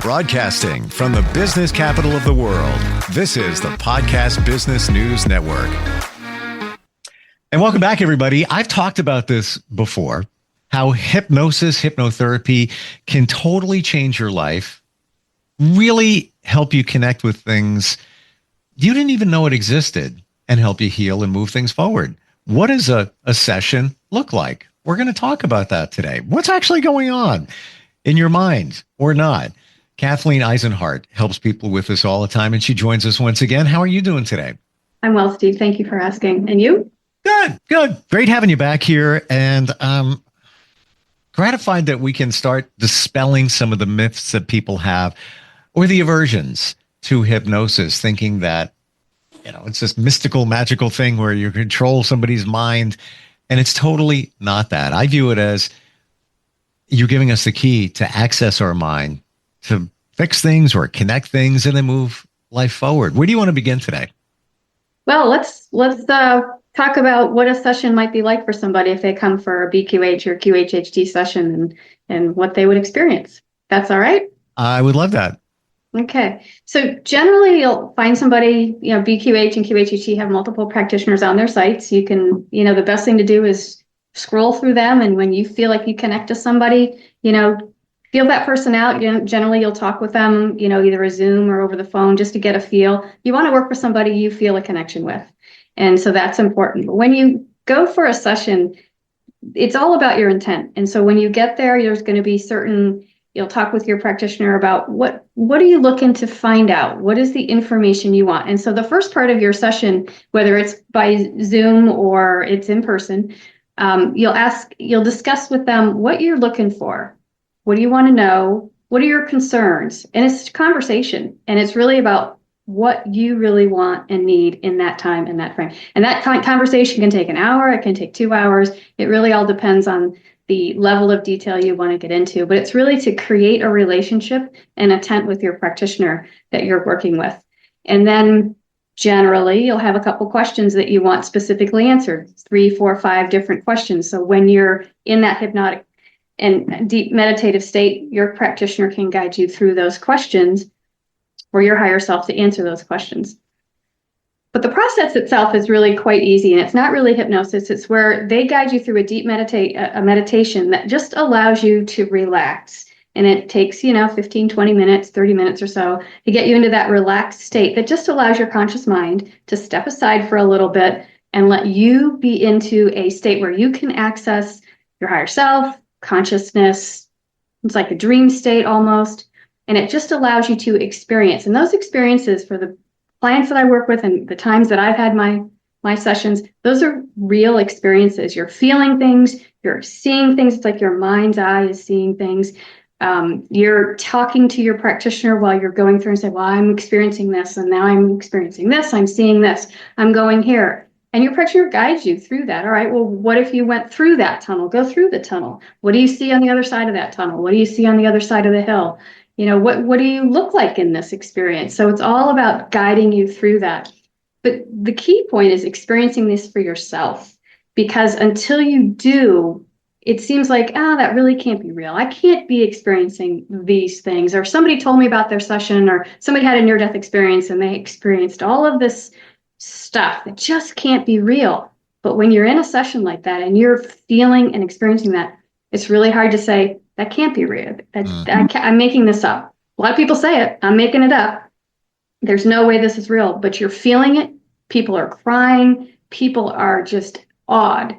Broadcasting from the business capital of the world, this is the Podcast Business News Network. And welcome back, everybody. I've talked about this before, how hypnosis, hypnotherapy can totally change your life, really help you connect with things you didn't even know it existed, and help you heal and move things forward. What does a session look like? We're going to talk about that today. What's actually going on in your mind or not? Kathleen Isenhart helps people with this all the time, and she joins us once again. How are you doing today? I'm well, Steve. Thank you for asking. And you? Good. Great having you back here, and gratified that we can start dispelling some of the myths that people have or the aversions to hypnosis, thinking that, it's this mystical, magical thing where you control somebody's mind, and it's totally not that. I view it as you're giving us the key to access our mind, to fix things or connect things and then move life forward. Where do you want to begin today? Well, let's talk about what a session might be like for somebody if they come for a BQH or QHHT session and what they would experience. That's all right? I would love that. Okay. So generally you'll find somebody, BQH and QHHT have multiple practitioners on their sites. You can, the best thing to do is scroll through them. And when you feel like you connect to somebody, feel that person out. Generally, you'll talk with them, either a Zoom or over the phone just to get a feel. You want to work with somebody you feel a connection with. And so that's important. But when you go for a session, it's all about your intent. And so when you get there, there's going to be you'll talk with your practitioner about what are you looking to find out? What is the information you want? And so the first part of your session, whether it's by Zoom or it's in person, you'll discuss with them what you're looking for. What do you want to know? What are your concerns? And it's a conversation. And it's really about what you really want and need in that time and that frame. And that conversation can take an hour. It can take 2 hours. It really all depends on the level of detail you want to get into. But it's really to create a relationship and intent with your practitioner that you're working with. And then generally, you'll have a couple questions that you want specifically answered, 3, 4, 5 different questions. So when you're in that hypnotic and deep meditative state, your practitioner can guide you through those questions or your higher self to answer those questions. But the process itself is really quite easy, and it's not really hypnosis. It's where they guide you through a deep meditation that just allows you to relax. And it takes, 15, 20 minutes, 30 minutes or so to get you into that relaxed state that just allows your conscious mind to step aside for a little bit and let you be into a state where you can access your higher self, consciousness. It's like a dream state almost. And it just allows you to experience. And those experiences for the clients that I work with and the times that I've had my sessions, those are real experiences. You're feeling things, you're seeing things. It's like your mind's eye is seeing things. You're talking to your practitioner while you're going through and say, well, I'm experiencing this, and now I'm experiencing this, I'm seeing this, I'm going here. And your practitioner guides you through that. All right, well, what if you went through that tunnel? Go through the tunnel. What do you see on the other side of that tunnel? What do you see on the other side of the hill? What do you look like in this experience? So it's all about guiding you through that. But the key point is experiencing this for yourself, because until you do, it seems like, that really can't be real. I can't be experiencing these things. Or somebody told me about their session, or somebody had a near-death experience and they experienced all of this stuff that just can't be real. But when you're in a session like that and you're feeling and experiencing that, it's really hard to say, that can't be real. I'm making this up. A lot of people say it. I'm making it up. There's no way this is real, but you're feeling it. People are crying. People are just awed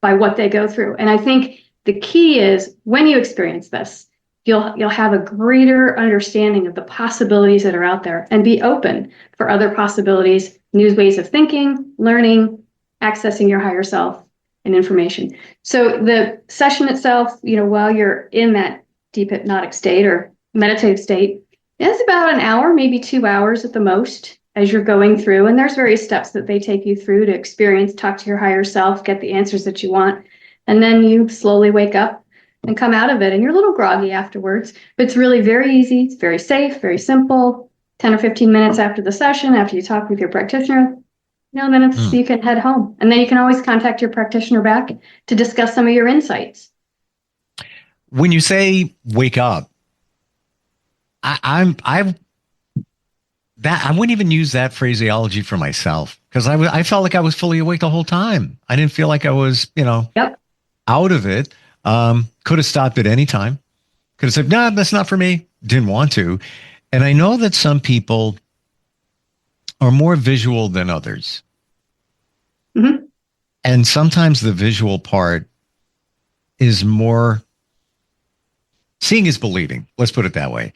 by what they go through. And I think the key is when you experience this, you'll have a greater understanding of the possibilities that are out there and be open for other possibilities, new ways of thinking, learning, accessing your higher self and information. So the session itself, while you're in that deep hypnotic state or meditative state, is about an hour, maybe 2 hours at the most as you're going through. And there's various steps that they take you through to experience, talk to your higher self, get the answers that you want. And then you slowly wake up and come out of it. And you're a little groggy afterwards, but it's really very easy. It's very safe, very simple. 10 or 15 minutes after the session, after you talk with your practitioner, then you can head home. And then you can always contact your practitioner back to discuss some of your insights. When you say wake up, I wouldn't even use that phraseology for myself because I felt like I was fully awake the whole time. I didn't feel like I was, Yep. out of it. Could have stopped at any time. Could have said, no, that's not for me. Didn't want to. And I know that some people are more visual than others. Mm-hmm. And sometimes the visual part is more seeing is believing. Let's put it that way.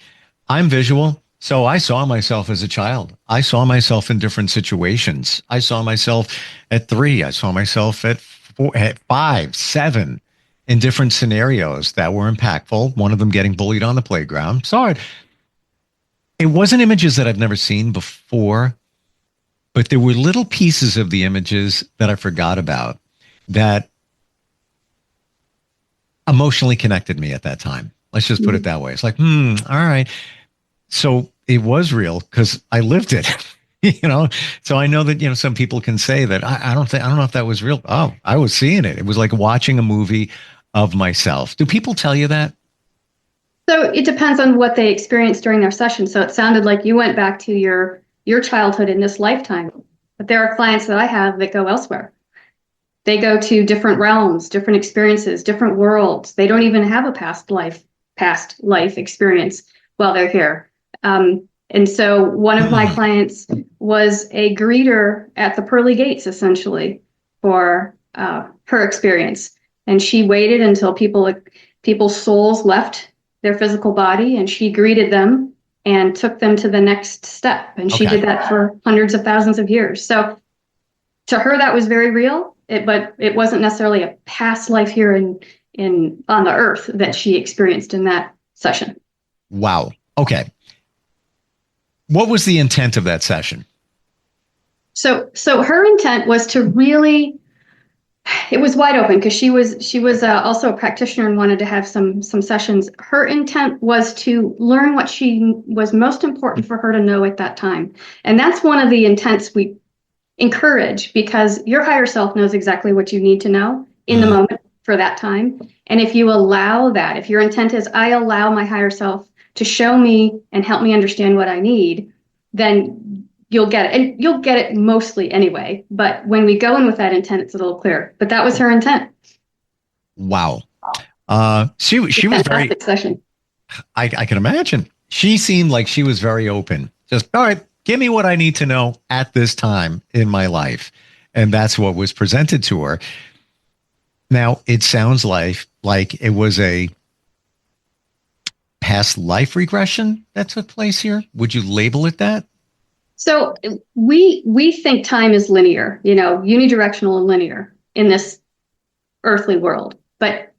I'm visual. So I saw myself as a child. I saw myself in different situations. I saw myself at 3. I saw myself at 4, at 5, 7 in different scenarios that were impactful. One of them getting bullied on the playground. Saw it. It wasn't images that I've never seen before, but there were little pieces of the images that I forgot about that emotionally connected me at that time. Let's just put it that way. It's like, all right. So it was real because I lived it, So I know that, some people can say that I don't know if that was real. Oh, I was seeing it. It was like watching a movie of myself. Do people tell you that? So it depends on what they experienced during their session. So it sounded like you went back to your childhood in this lifetime. But there are clients that I have that go elsewhere. They go to different realms, different experiences, different worlds. They don't even have a past life experience while they're here. And so one of my clients was a greeter at the pearly gates, essentially, for her experience. And she waited until people's souls left their physical body, and she greeted them and took them to the next step. And she did that for hundreds of thousands of years. So to her, that was very real, but it wasn't necessarily a past life here on the earth that she experienced in that session. Wow. Okay. What was the intent of that session? So her intent was to really, it was wide open because she was also a practitioner and wanted to have some sessions. Her intent was to learn what she was most important for her to know at that time. And that's one of the intents we encourage, because your higher self knows exactly what you need to know in the moment for that time. And if you allow that, if your intent is, I allow my higher self to show me and help me understand what I need, then you'll get it. And you'll get it mostly anyway. But when we go in with that intent, it's a little clearer. But that was her intent. Wow. She was very session. I can imagine. She seemed like she was very open. Just, all right, give me what I need to know at this time in my life. And that's what was presented to her. Now, it sounds like it was a past life regression that took place here. Would you label it that? So we think time is linear, unidirectional and linear in this earthly world. But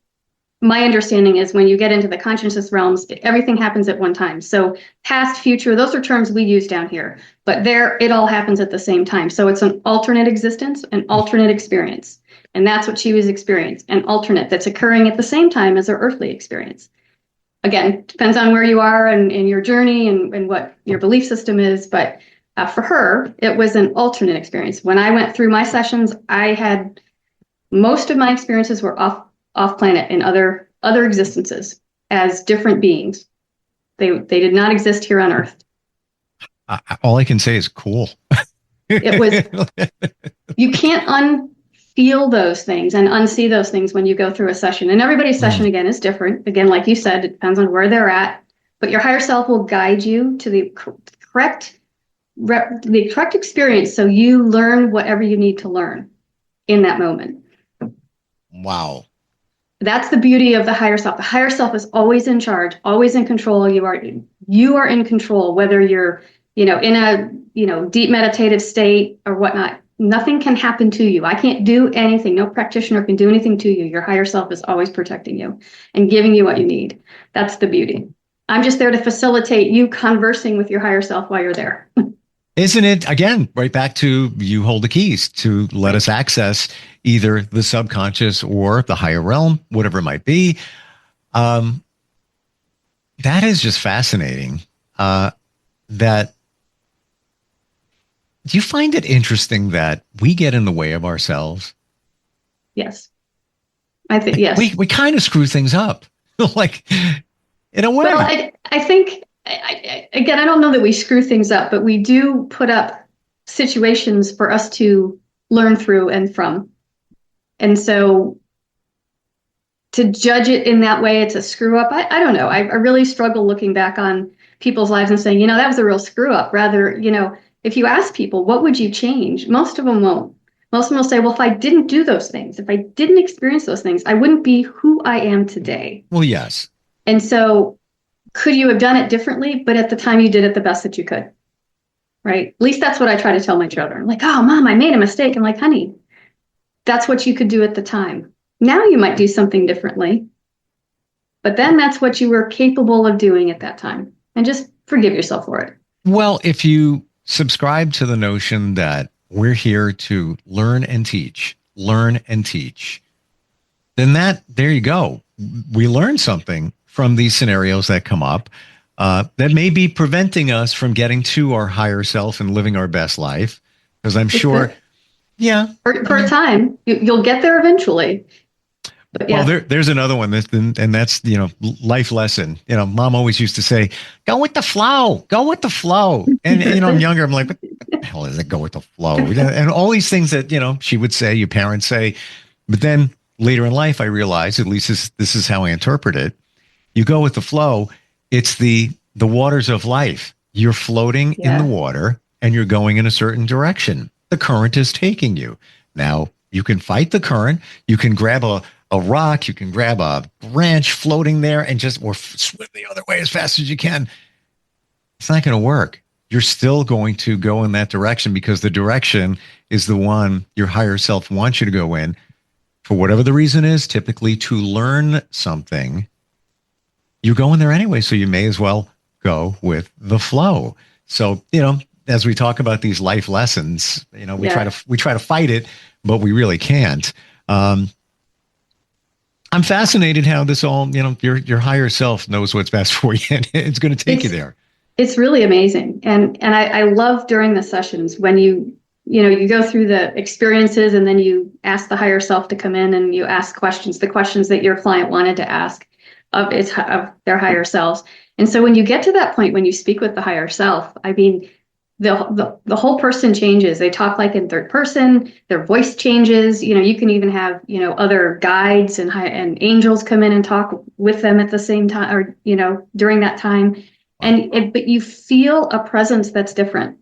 my understanding is when you get into the consciousness realms, everything happens at one time. So past, future, those are terms we use down here, but there it all happens at the same time. So it's an alternate existence, an alternate experience. And that's what she was experiencing, an alternate that's occurring at the same time as her earthly experience. Again, depends on where you are and in your journey and what your belief system is. But for her, it was an alternate experience. When I went through my sessions, I had most of my experiences were off planet in other existences as different beings. They did not exist here on Earth. All I can say is cool. It was, you can't unfeel those things and unsee those things when you go through a session. And everybody's session, again, is different. Again, like you said, it depends on where they're at. But your higher self will guide you to the correct experience, so you learn whatever you need to learn in that moment. Wow. That's the beauty of the higher self. The higher self is always in charge, always in control. You are in control, whether you're, in a, deep meditative state or whatnot. Nothing can happen to you. I can't do anything. No practitioner can do anything to you. Your higher self is always protecting you and giving you what you need. That's the beauty. I'm just there to facilitate you conversing with your higher self while you're there. Isn't it, again, right back to you hold the keys to let us access either the subconscious or the higher realm, whatever it might be. That is just fascinating. Do you find it interesting that we get in the way of ourselves? Yes. I think, yes. We kind of screw things up, like in a way. Well, I think again, I don't know that we screw things up, but we do put up situations for us to learn through and from. And so to judge it in that way, it's a screw up. I don't know. I really struggle looking back on people's lives and saying, that was a real screw up. Rather, if you ask people, what would you change? Most of them won't. Most of them will say, well, if I didn't do those things, if I didn't experience those things, I wouldn't be who I am today. Well, yes. And so could you have done it differently? But at the time you did it the best that you could, right? At least that's what I try to tell my children. Like, oh, Mom, I made a mistake. I'm like, honey, that's what you could do at the time. Now you might do something differently, but then that's what you were capable of doing at that time. And just forgive yourself for it. Well, if you subscribe to the notion that we're here to learn and teach, then there you go. We learn something from these scenarios that come up that may be preventing us from getting to our higher self and living our best life. Because I'm sure, yeah. For a time, you'll get there eventually. But yeah. Well, there's another one, and that's, life lesson. Mom always used to say, go with the flow, go with the flow. And, I'm younger. I'm like, what the hell is it? Go with the flow. And all these things that, she would say, your parents say. But then later in life, I realized, at least this is how I interpret it. You go with the flow. It's the waters of life. You're floating in the water and you're going in a certain direction. The current is taking you. Now, you can fight the current. You can grab a rock, you can grab a branch floating there and or swim the other way as fast as you can. It's not going to work. You're still going to go in that direction because the direction is the one your higher self wants you to go in for whatever the reason is, typically to learn something. You're going there anyway, so you may as well go with the flow. So, as we talk about these life lessons, we try to fight it, but we really can't. I'm fascinated how this all, your higher self knows what's best for you, and it's going to take you there. It's really amazing. And I love during the sessions when you go through the experiences and then you ask the higher self to come in and you ask questions, the questions that your client wanted to ask of their higher selves. And so when you get to that point, when you speak with the higher self, I mean, the whole person changes. They talk like in third person, their voice changes. You can even have, other guides and angels come in and talk with them at the same time or, during that time. But you feel a presence that's different.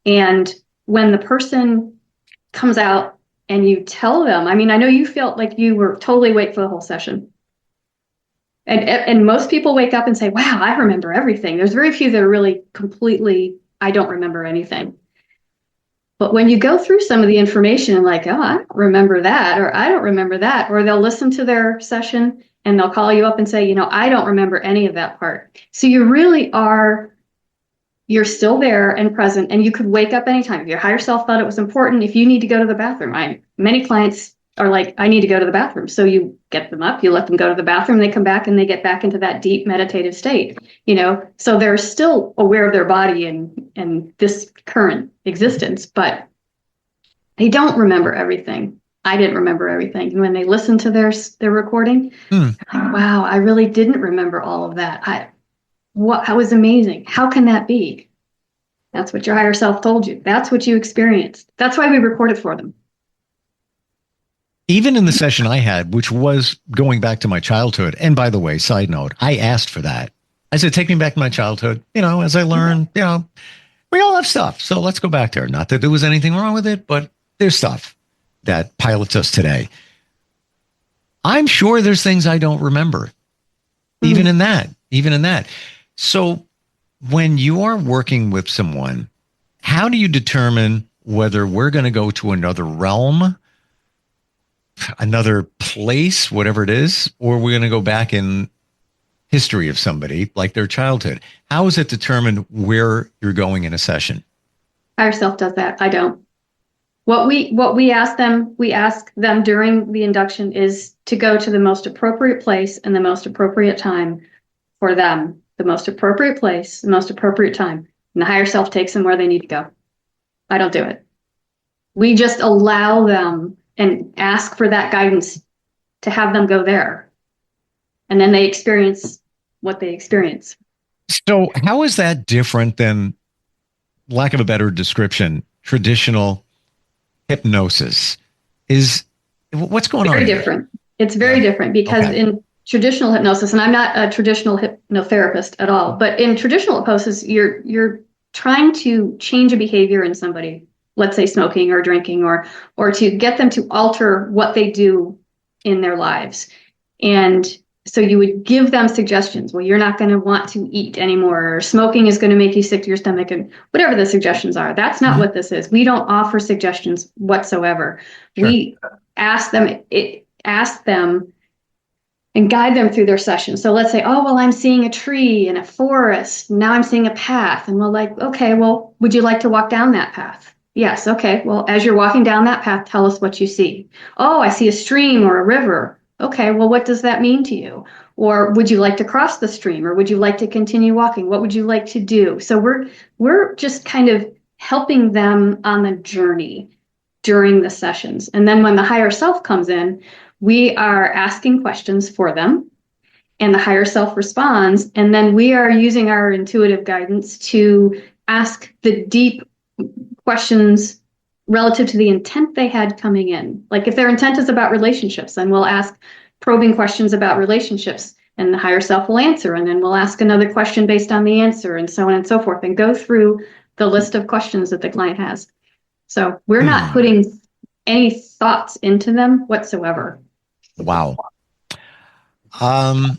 And when the person comes out and you tell them, I mean, I know you felt like you were totally awake for the whole session. And most people wake up and say, wow, I remember everything. There's very few that are really completely, I don't remember anything. But when you go through some of the information and like, oh, I don't remember that, or I don't remember that, or they'll listen to their session and they'll call you up and say, I don't remember any of that part. So you really you're still there and present, and you could wake up anytime. If your higher self thought it was important, if you need to go to the bathroom, many clients are like, I need to go to the bathroom. So you get them up, you let them go to the bathroom, they come back and they get back into that deep meditative state, so they're still aware of their body and this current existence, but they don't remember everything. I didn't remember everything. And when they listen to their recording, like, wow, I really didn't remember all of that. That was amazing. How can that be? That's what your higher self told you. That's what you experienced. That's why we record it for them. Even in the session I had, which was going back to my childhood, and by the way, side note, I asked for that. I said, take me back to my childhood. As I learned, we all have stuff. So let's go back there. Not that there was anything wrong with it, but there's stuff that pilots us today. I'm sure there's things I don't remember, even in that. So when you are working with someone, how do you determine whether we're going to go to another realm, another place, whatever it is, or we're going to go back in history of somebody, like their childhood? How is it determined where you're going in a session? Higher self does that. I don't. What we ask them during the induction is to go to the most appropriate place and the most appropriate time for them. The most appropriate place, the most appropriate time. And the higher self takes them where they need to go. I don't do it. We just allow them and ask for that guidance to have them go there. And then they experience what they experience. So how is that different than, lack of a better description, traditional hypnosis? What's going on Very here? different. It's very Yeah. different because Okay. in traditional hypnosis, and I'm not a traditional hypnotherapist at all, but in traditional hypnosis, you're trying to change a behavior in somebody, let's say smoking or drinking, or to get them to alter what they do in their lives. And so you would give them suggestions. Well, you're not going to want to eat anymore, or smoking is going to make you sick to your stomach, and whatever the suggestions are. That's not Mhm. what this is. We don't offer suggestions whatsoever. Sure. We ask them and guide them through their session. So let's say, oh, well, I'm seeing a tree in a forest. Now I'm seeing a path. And we're like, okay, well, would you like to walk down that path? Yes. Okay. Well, as you're walking down that path, tell us what you see. Oh, I see a stream or a river. Okay. Well, what does that mean to you? Or would you like to cross the stream, or would you like to continue walking? What would you like to do? So we're just kind of helping them on the journey during the sessions. And then when the higher self comes in, we are asking questions for them, and the higher self responds. And then we are using our intuitive guidance to ask the deep questions relative to the intent they had coming in. Like if their intent is about relationships, then we'll ask probing questions about relationships, and the higher self will answer. And then we'll ask another question based on the answer, and so on and so forth, and go through the list of questions that the client has. So we're not Hmm. putting any thoughts into them whatsoever. Wow. Um,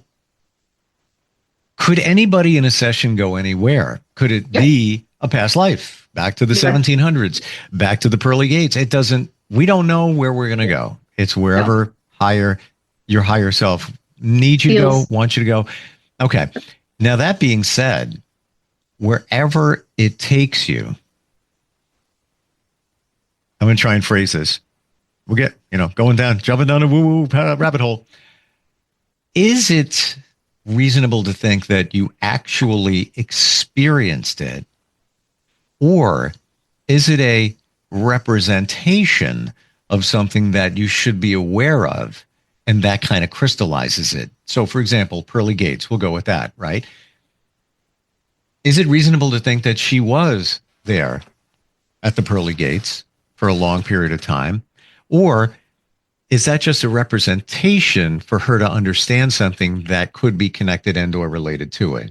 could anybody in a session go anywhere? Could it Yep. be a past life, back to the Yeah. 1700s, back to the pearly gates? It doesn't, we don't know where we're going to go. It's No. wherever your higher self needs you to go, Feels. wants you to go. Okay. Now, that being said, wherever it takes you, I'm going to try and phrase this. We'll get, jumping down a woo woo rabbit hole. Is it reasonable to think that you actually experienced it? Or is it a representation of something that you should be aware of, and that kind of crystallizes it? So, for example, pearly gates, we'll go with that, right? Is it reasonable to think that she was there at the pearly gates for a long period of time? Or is that just a representation for her to understand something that could be connected and or related to it?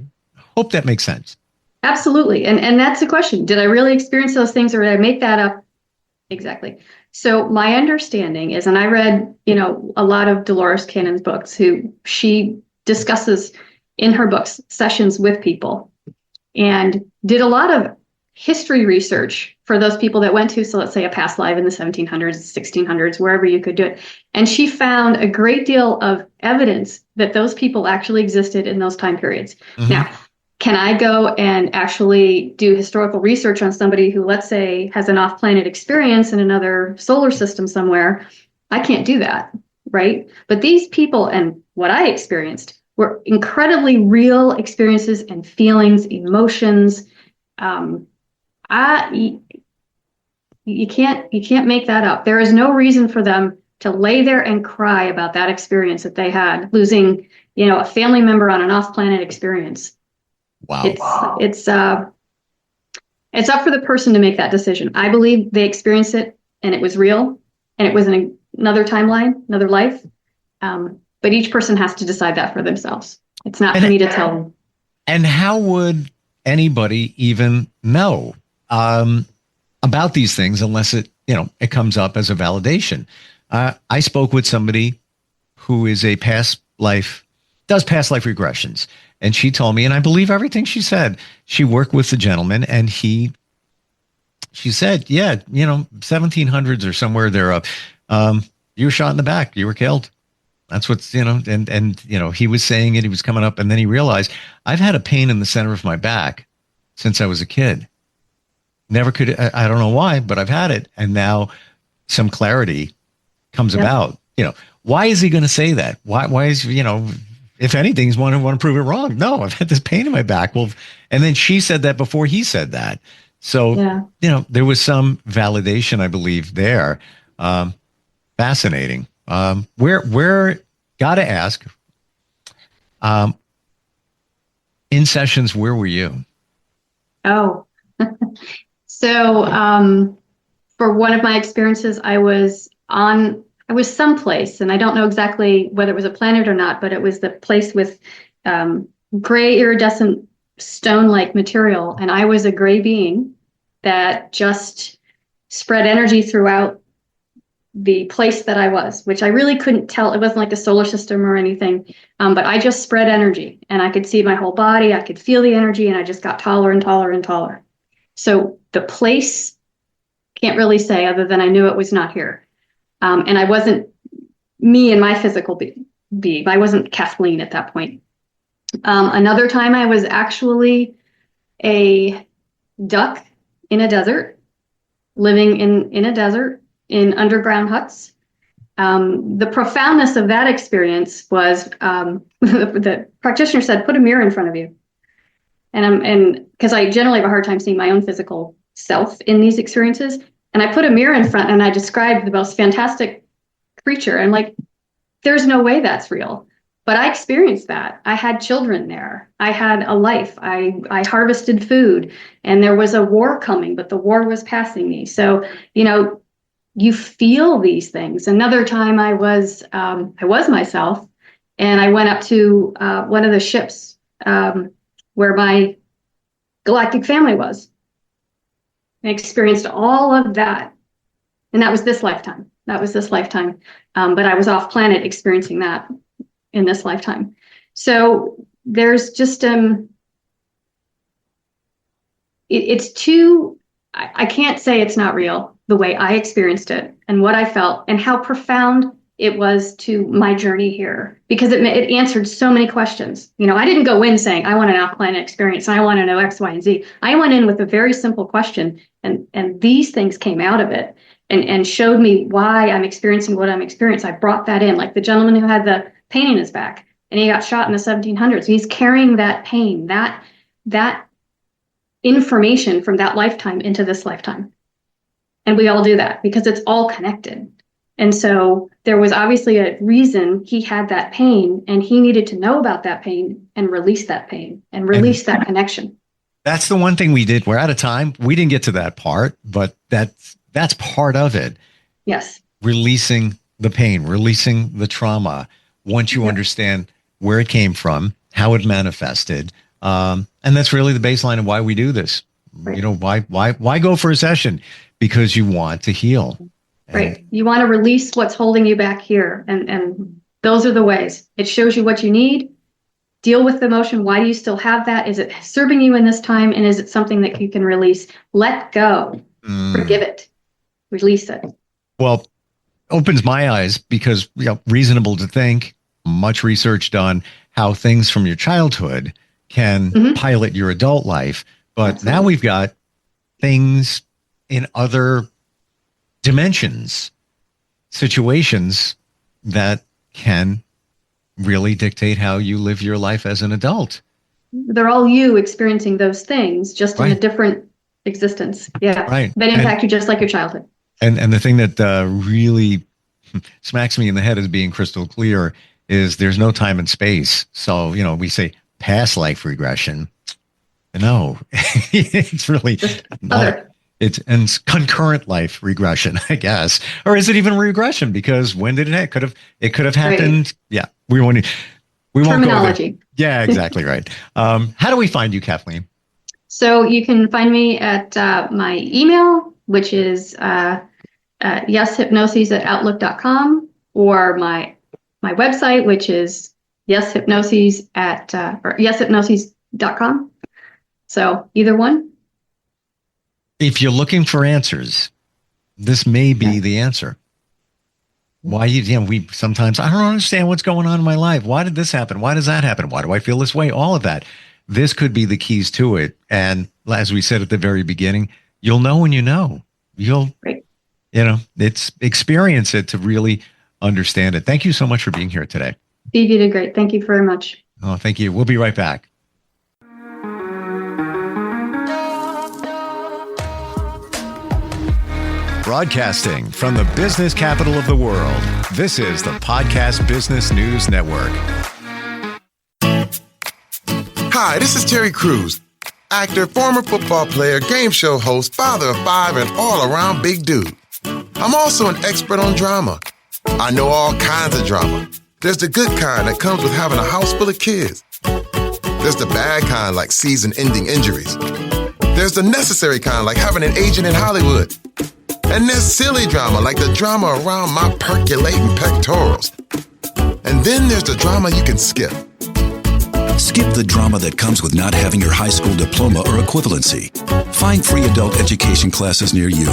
Hope that makes sense. Absolutely. And that's the question. Did I really experience those things, or did I make that up? Exactly. So my understanding is, and I read, a lot of Dolores Cannon's books, who she discusses in her books sessions with people, and did a lot of history research for those people that went to, so let's say a past life in the 1700s, 1600s, wherever you could do it. And she found a great deal of evidence that those people actually existed in those time periods. Mm-hmm. Now, can I go and actually do historical research on somebody who, let's say, has an off-planet experience in another solar system somewhere? I can't do that, right? But these people and what I experienced were incredibly real experiences and feelings, emotions. I you can't make that up. There is no reason for them to lay there and cry about that experience that they had, losing, a family member on an off-planet experience. Wow. It's up for the person to make that decision. I believe they experienced it and it was real, and it was in another timeline, another life. But each person has to decide that for themselves. It's not for me to tell them. And how would anybody even know about these things unless it comes up as a validation? I spoke with somebody who is does past life regressions. And she told me, and I believe everything she said. She worked with the gentleman, and she said, yeah, 1700s or somewhere there. You were shot in the back. You were killed. That's what's, and he was saying it, he was coming up, and then he realized, I've had a pain in the center of my back since I was a kid. Never could, I don't know why, but I've had it. And now some clarity comes about. Why is he going to say that? Why is, if anything, he's want to prove it wrong. No, I've had this pain in my back. Well, and then she said that before he said that. So, there was some validation, I believe, there. Fascinating. We're got to ask, in sessions, where were you? Oh, so for one of my experiences, I was someplace, and I don't know exactly whether it was a planet or not, but it was the place with gray iridescent stone-like material. And I was a gray being that just spread energy throughout the place that I was, which I really couldn't tell. It wasn't like a solar system or anything, but I just spread energy, and I could see my whole body. I could feel the energy, and I just got taller and taller and taller. So the place, can't really say other than I knew it was not here. And I wasn't me in my physical being. I wasn't Kathleen at that point. Another time I was actually a duck in a desert, living in a desert in underground huts. The profoundness of that experience was the practitioner said, put a mirror in front of you. And because I generally have a hard time seeing my own physical self in these experiences. And I put a mirror in front and I described the most fantastic creature. And like, there's no way that's real. But I experienced that. I had children there. I had a life. I harvested food, and there was a war coming, but the war was passing me. So, you feel these things. Another time I was myself, and I went up to one of the ships where my galactic family was. I experienced all of that. And that was this lifetime. But I was off planet experiencing that in this lifetime. So there's just, it's too, I can't say it's not real the way I experienced it and what I felt and how profound it was to my journey here, because it answered so many questions. I didn't go in saying, I want an off-planet experience, and I want to know X, Y, and Z. I went in with a very simple question, and these things came out of it and showed me why I'm experiencing what I'm experiencing. I brought that in, like the gentleman who had the pain in his back, and he got shot in the 1700s. He's carrying that pain, that information from that lifetime into this lifetime. And we all do that because it's all connected. And so there was obviously a reason he had that pain, and he needed to know about that pain and release that pain and release that connection. That's the one thing we did. We're out of time. We didn't get to that part, but that's part of it. Yes. Releasing the pain, releasing the trauma. Once you understand where it came from, how it manifested. And that's really the baseline of why we do this. Right. Why go for a session? Because you want to heal. Right. You want to release what's holding you back here. And those are the ways. It shows you what you need. Deal with the emotion. Why do you still have that? Is it serving you in this time? And is it something that you can release? Let go. Forgive it. Release it. Well, opens my eyes because reasonable to think, much research done, how things from your childhood can pilot your adult life. But Absolutely. Now we've got things in other dimensions, situations that can really dictate how you live your life as an adult. They're all you experiencing those things, just in a different existence. Yeah. Right. That impact you just like your childhood. And the thing that really smacks me in the head as being crystal clear is there's no time and space. So, we say past life regression. No, it's really not. It's concurrent life regression, I guess. Or is it even regression? Because when did it could have happened. Right. Yeah. We won't go there. Yeah, exactly right. How do we find you, Kathleen? So you can find me at my email, which is yeshypnoses@outlook.com, or my website, which is yeshypnoses.com. So either one. If you're looking for answers, this may be the answer. Why we sometimes, I don't understand what's going on in my life. Why did this happen? Why does that happen? Why do I feel this way? All of that. This could be the keys to it. And as we said at the very beginning, you'll know when you know. It's experience it to really understand it. Thank you so much for being here today. Steve, you did great. Thank you very much. Oh, thank you. We'll be right back. Broadcasting from the business capital of the world, this is the Podcast Business News Network. Hi, this is Terry Crews, actor, former football player, game show host, father of 5, and all-around big dude. I'm also an expert on drama. I know all kinds of drama. There's the good kind that comes with having a house full of kids. There's the bad kind like season-ending injuries. There's the necessary kind like having an agent in Hollywood. And there's silly drama like the drama around my percolating pectorals. And then there's the drama you can skip. Skip the drama that comes with not having your high school diploma or equivalency. Find free adult education classes near you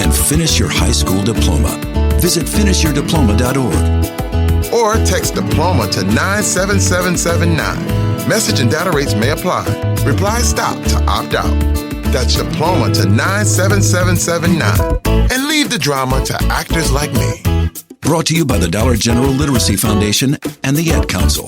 and finish your high school diploma. Visit finishyourdiploma.org. Or text diploma to 97779. Message and data rates may apply. Reply STOP to opt out. That's diploma to 97779. And leave the drama to actors like me. Brought to you by the Dollar General Literacy Foundation and the Ad Council.